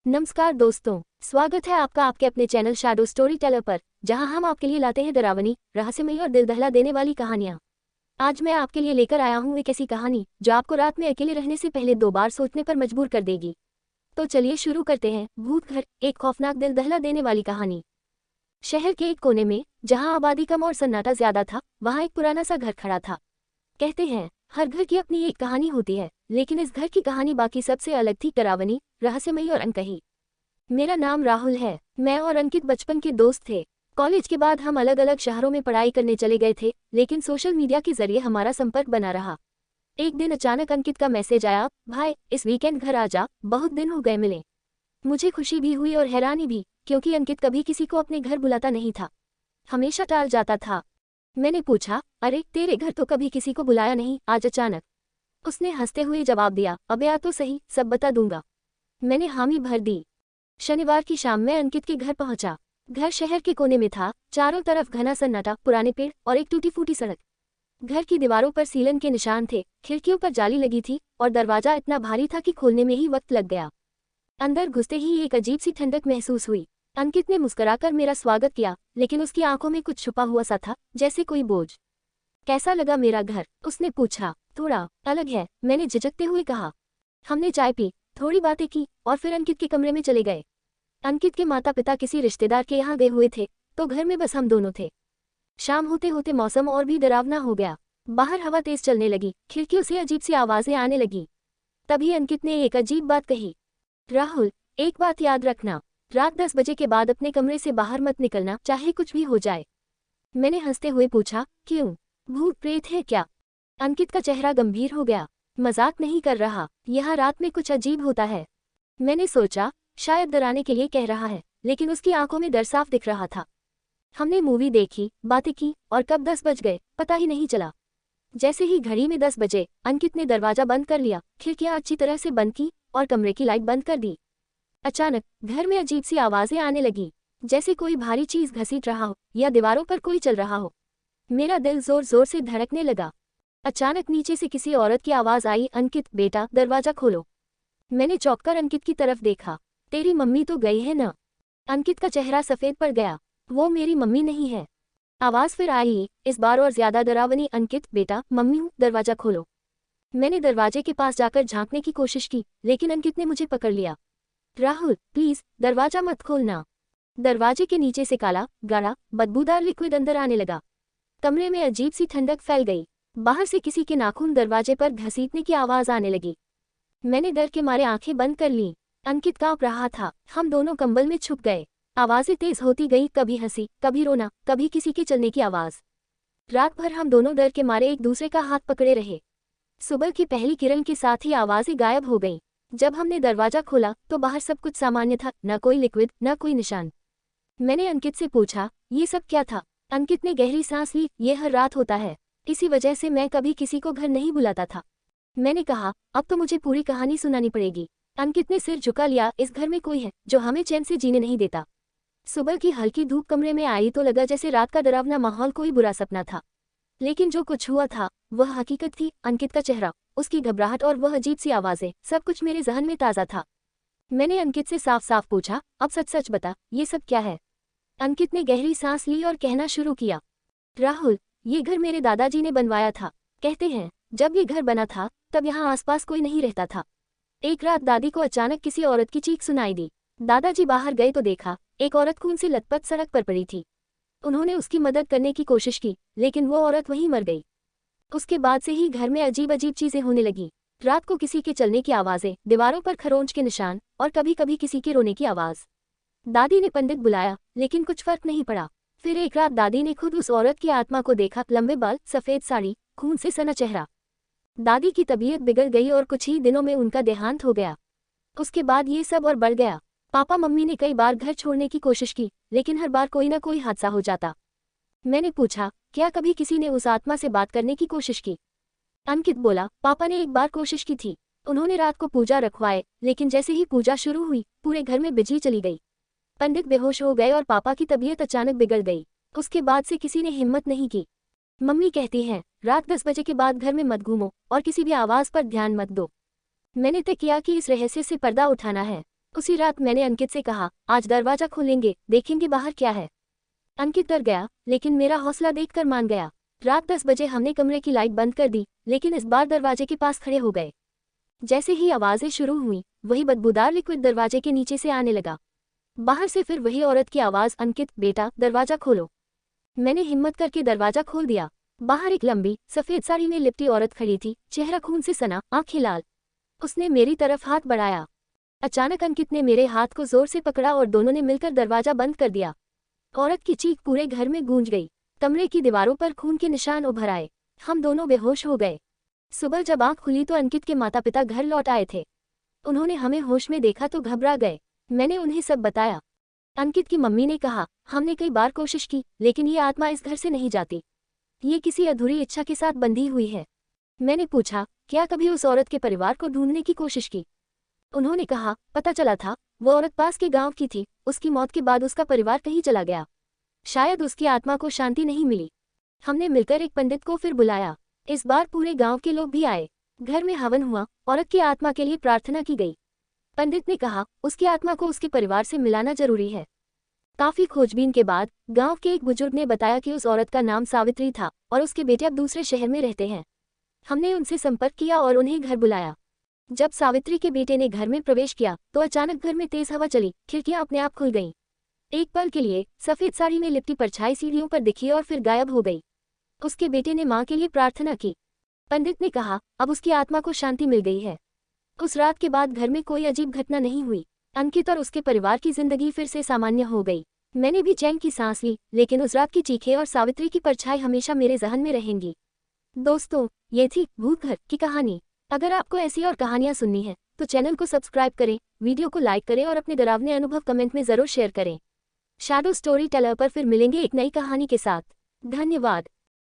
नमस्कार दोस्तों, स्वागत है आपका आपके अपने चैनल शैडो स्टोरी टेलर पर, जहां हम आपके लिए लाते हैं डरावनी, रहस्यमयी और दिल दहला देने वाली कहानियां। आज मैं आपके लिए लेकर आया हूं एक ऐसी कहानी जो आपको रात में अकेले रहने से पहले 2 बार सोचने पर मजबूर कर देगी। तो चलिए शुरू करते हैं। भूत घर, एक खौफनाक दिल दहला देने वाली कहानी। शहर के एक कोने में, जहाँ आबादी कम और सन्नाटा ज्यादा था, वहाँ एक पुराना सा घर खड़ा था। कहते हैं हर घर की अपनी एक कहानी होती है, लेकिन इस घर की कहानी बाकी सबसे अलग थी, डरावनी, रहस्यमयी और अनकही। मेरा नाम राहुल है। मैं और अंकित बचपन के दोस्त थे। कॉलेज के बाद हम अलग अलग शहरों में पढ़ाई करने चले गए थे, लेकिन सोशल मीडिया के जरिए हमारा संपर्क बना रहा। एक दिन अचानक अंकित का मैसेज आया, भाई इस वीकेंड घर आ जा, बहुत दिन हो गए मिले। मुझे खुशी भी हुई और हैरानी भी, क्योंकि अंकित कभी किसी को अपने घर बुलाता नहीं था, हमेशा टाल जाता था। मैंने पूछा, अरे तेरे घर तो कभी किसी को बुलाया नहीं, आज अचानक? उसने हंसते हुए जवाब दिया, अबे आ तो सही, सब बता दूंगा। मैंने हामी भर दी। शनिवार की शाम में अंकित के घर पहुंचा। घर शहर के कोने में था, चारों तरफ घना सन्नाटा, पुराने पेड़ और एक टूटी फूटी सड़क। घर की दीवारों पर सीलन के निशान थे, खिड़कियों पर जाली लगी थी और दरवाजा इतना भारी था कि खोलने में ही वक्त लग गया। अंदर घुसते ही एक अजीब सी ठंडक महसूस हुई। अंकित ने मुस्कुराकर मेरा स्वागत किया, लेकिन उसकी आंखों में कुछ छुपा हुआ सा था, जैसे कोई बोझ। कैसा लगा मेरा घर? उसने पूछा। थोड़ा अलग है, मैंने झिझकते हुए कहा। हमने चाय पी, थोड़ी बातें की और फिर अंकित के कमरे में चले गए। अंकित के माता पिता किसी रिश्तेदार के यहाँ गए हुए थे, तो घर में बस हम दोनों थे। शाम होते होते मौसम और भी डरावना हो गया। बाहर हवा तेज चलने लगी, खिड़कियों से अजीब सी आवाजें आने लगी। तभी अंकित ने एक अजीब बात कही, राहुल, एक बात याद रखना, रात 10 बजे के बाद अपने कमरे से बाहर मत निकलना, चाहे कुछ भी हो जाए। मैंने हंसते हुए पूछा, क्यों, भूत प्रेत है क्या? अंकित का चेहरा गंभीर हो गया। मजाक नहीं कर रहा, यहाँ रात में कुछ अजीब होता है। मैंने सोचा शायद डराने के लिए कह रहा है, लेकिन उसकी आंखों में डर साफ दिख रहा था। हमने मूवी देखी, बातें की और कब 10 बज गए पता ही नहीं चला। जैसे ही घड़ी में 10 बजे, अंकित ने दरवाजा बंद कर लिया, खिड़कियां अच्छी तरह से बंद की और कमरे की लाइट बंद कर दी। अचानक घर में अजीब सी आवाजें आने लगी, जैसे कोई भारी चीज घसीट रहा हो या दीवारों पर कोई चल रहा हो। मेरा दिल जोर जोर से धड़कने लगा। अचानक नीचे से किसी औरत की आवाज आई, अंकित बेटा दरवाजा खोलो। मैंने चौंककर अंकित की तरफ देखा। तेरी मम्मी तो गई है ना? अंकित का चेहरा सफेद पड़ गया। वो मेरी मम्मी नहीं है। आवाज फिर आई, इस बार और ज्यादा डरावनी, अंकित बेटा मम्मी हूँ, दरवाजा खोलो। मैंने दरवाजे के पास जाकर झांकने की कोशिश की, लेकिन अंकित ने मुझे पकड़ लिया। राहुल प्लीज दरवाजा मत खोलना। दरवाजे के नीचे से काला, गाढ़ा, बदबूदार लिक्विड अंदर आने लगा। कमरे में अजीब सी ठंडक फैल गई। बाहर से किसी के नाखून दरवाजे पर घसीटने की आवाज आने लगी। मैंने डर के मारे आंखें बंद कर लीं। अंकित कांप रहा था। हम दोनों कंबल में छुप गए। आवाजें तेज होती गई, कभी हंसी, कभी रोना, कभी किसी के चलने की आवाज। रात भर हम दोनों डर के मारे एक दूसरे का हाथ पकड़े रहे। सुबह की पहली किरण के साथ ही आवाजें गायब हो गईं। जब हमने दरवाजा खोला तो बाहर सब कुछ सामान्य था, न कोई लिक्विड, न कोई निशान। मैंने अंकित से पूछा, ये सब क्या था? अंकित ने गहरी सांस ली, ये हर रात होता है, इसी वजह से मैं कभी किसी को घर नहीं बुलाता था। मैंने कहा, अब तो मुझे पूरी कहानी सुनानी पड़ेगी। अंकित ने सिर झुका लिया, इस घर में कोई है जो हमें चैन से जीने नहीं देता। सुबह की हल्की धूप कमरे में आई तो लगा जैसे रात का डरावना माहौल कोई बुरा सपना था, लेकिन जो कुछ हुआ था वह हकीकत थी। अंकित का चेहरा, उसकी घबराहट और वह अजीब सी आवाजें, सब कुछ मेरे जहन में ताज़ा था। मैंने अंकित से साफ साफ पूछा, अब सच सच बता, ये सब क्या है? अंकित ने गहरी सांस ली और कहना शुरू किया, राहुल, ये घर मेरे दादाजी ने बनवाया था। कहते हैं जब ये घर बना था तब यहाँ आसपास कोई नहीं रहता था। एक रात दादी को अचानक किसी औरत की चीख सुनाई दी। दादाजी बाहर गए तो देखा एक औरत खून से लथपथ सड़क पर पड़ी थी। उन्होंने उसकी मदद करने की कोशिश की, लेकिन वो औरत वहीं मर गई। उसके बाद से ही घर में अजीब अजीब चीजें होने लगी। रात को किसी के चलने की आवाजें, दीवारों पर खरोंच के निशान और कभी कभी किसी के रोने की आवाज। दादी ने पंडित बुलाया, लेकिन कुछ फर्क नहीं पड़ा। फिर एक रात दादी ने खुद उस औरत की आत्मा को देखा, लंबे बाल, सफेद साड़ी, खून से सना चेहरा। दादी की तबीयत बिगड़ गई और कुछ ही दिनों में उनका देहांत हो गया। उसके बाद ये सब और बढ़ गया। पापा मम्मी ने कई बार घर छोड़ने की कोशिश की, लेकिन हर बार कोई ना कोई हादसा हो जाता। मैंने पूछा, क्या कभी किसी ने उस आत्मा से बात करने की कोशिश की? अंकित बोला, पापा ने एक बार कोशिश की थी। उन्होंने रात को पूजा रखवाए, लेकिन जैसे ही पूजा शुरू हुई पूरे घर में बिजली चली गई। पंडित बेहोश हो गए और पापा की तबीयत अचानक बिगड़ गई। उसके बाद से किसी ने हिम्मत नहीं की। मम्मी कहती हैं रात 10 बजे के बाद घर में मत घूमो और किसी भी आवाज पर ध्यान मत दो। मैंने तय किया कि इस रहस्य से पर्दा उठाना है। उसी रात मैंने अंकित से कहा, आज दरवाजा खोलेंगे, देखेंगे बाहर क्या है। अंकित डर गया, लेकिन मेरा हौसला देखकर मान गया। रात 10 बजे हमने कमरे की लाइट बंद कर दी, लेकिन इस बार दरवाजे के पास खड़े हो गए। जैसे ही आवाजें शुरू हुई, वही बदबूदार लिक्विड दरवाजे के नीचे से आने लगा। बाहर से फिर वही औरत की आवाज, अंकित बेटा दरवाजा खोलो। मैंने हिम्मत करके दरवाजा खोल दिया। बाहर एक लंबी सफेद साड़ी में लिपटी औरत खड़ी थी, चेहरा खून से सना, आंखें लाल। उसने मेरी तरफ हाथ बढ़ाया। अचानक अंकित ने मेरे हाथ को जोर से पकड़ा और दोनों ने मिलकर दरवाजा बंद कर दिया। औरत की चीख पूरे घर में गूंज गई। कमरे की दीवारों पर खून के निशान उभर आए। हम दोनों बेहोश हो गए। सुबह जब आंख खुली तो अंकित के माता पिता घर लौट आए थे। उन्होंने हमें होश में देखा तो घबरा गए। मैंने उन्हें सब बताया। अंकित की मम्मी ने कहा, हमने कई बार कोशिश की, लेकिन ये आत्मा इस घर से नहीं जाती। ये किसी अधूरी इच्छा के साथ बंधी हुई है। मैंने पूछा, क्या कभी उस औरत के परिवार को ढूंढने की कोशिश की? उन्होंने कहा, पता चला था, वो औरत पास के गांव की थी, उसकी मौत के बाद उसका परिवार कहीं चला गया। शायद उसकी आत्मा को शांति नहीं मिली। हमने मिलकर एक पंडित को फिर बुलाया। इस बार पूरे गांव के लोग भी आए। घर में हवन हुआ, औरत की आत्मा के लिए प्रार्थना की गई। पंडित ने कहा, उसकी आत्मा को उसके परिवार से मिलाना जरूरी है। काफी खोजबीन के बाद गांव के एक बुजुर्ग ने बताया कि उस औरत का नाम सावित्री था और उसके बेटे अब दूसरे शहर में रहते हैं। हमने उनसे संपर्क किया और उन्हें घर बुलाया। जब सावित्री के बेटे ने घर में प्रवेश किया तो अचानक घर में तेज हवा चली, खिड़कियां अपने आप खुल गईं। एक पल के लिए सफेद साड़ी में लिपटी परछाई सीढ़ियों पर दिखी और फिर गायब हो गई। उसके बेटे ने मां के लिए प्रार्थना की। पंडित ने कहा, अब उसकी आत्मा को शांति मिल गई है। उस रात के बाद घर में कोई अजीब घटना नहीं हुई। अंकित और उसके परिवार की जिंदगी फिर से सामान्य हो गई। मैंने भी चैन की सांस ली, लेकिन उस रात की चीखें और सावित्री की परछाई हमेशा मेरे जहन में रहेंगी। दोस्तों, ये थी भूत घर की कहानी। अगर आपको ऐसी और कहानियां सुननी है तो चैनल को सब्सक्राइब करें, वीडियो को लाइक करें और अपने डरावने अनुभव कमेंट में जरूर शेयर करें। शैडो स्टोरी टेलर पर फिर मिलेंगे एक नई कहानी के साथ। धन्यवाद।